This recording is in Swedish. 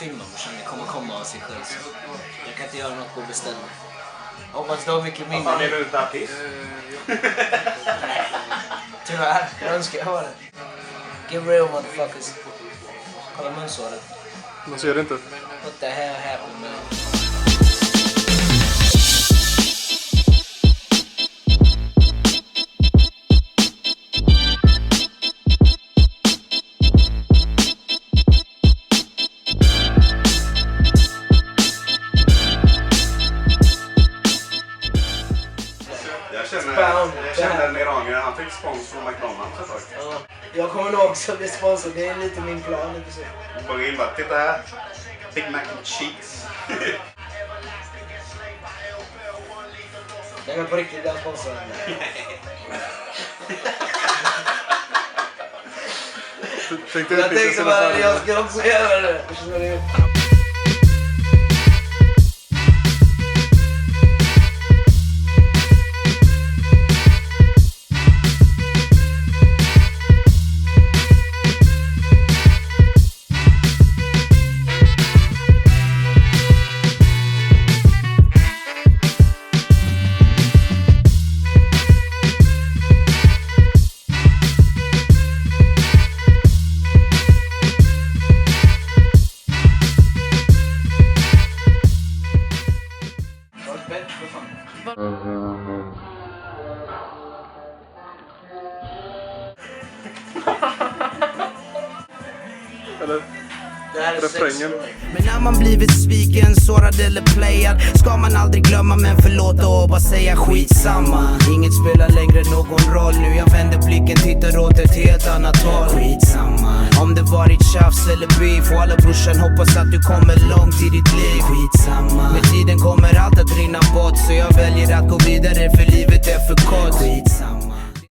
filmen brorsan, det kommer komma av sig själv. Jag kan inte göra något på beställning. Hoppas du har mycket mindre. Vad fan, är du inte artist? Tyvärr, jag önskar jag var det. Give real motherfuckers. Kolla munsåret. Man ser det inte. What the hell happened, man? Jag kände en iranier, han fick spons från McDonalds ett tag. Ja, jag kommer nog också bli sponsor, det är lite min plan. Bara in bara, titta här. Big Mac and cheese. Jag är på riktigt den sponsorn. Jag tänkte bara, jag ska också göra det. Eller? Refrängen. Men när man blivit sviken, sårad eller playad, ska man aldrig glömma men förlåta och bara säga skitsamma. Inget spelar längre någon roll nu, jag vänder blicken, tittar åt ett helt annat håll. Skitsamma. Om det varit tjafs eller beef, och alla brorsan hoppas att du kommer långt i ditt liv. Skitsamma. Med tiden kommer allt att rinna bort, så jag väljer att gå vidare för livet är för kort. Skitsamma.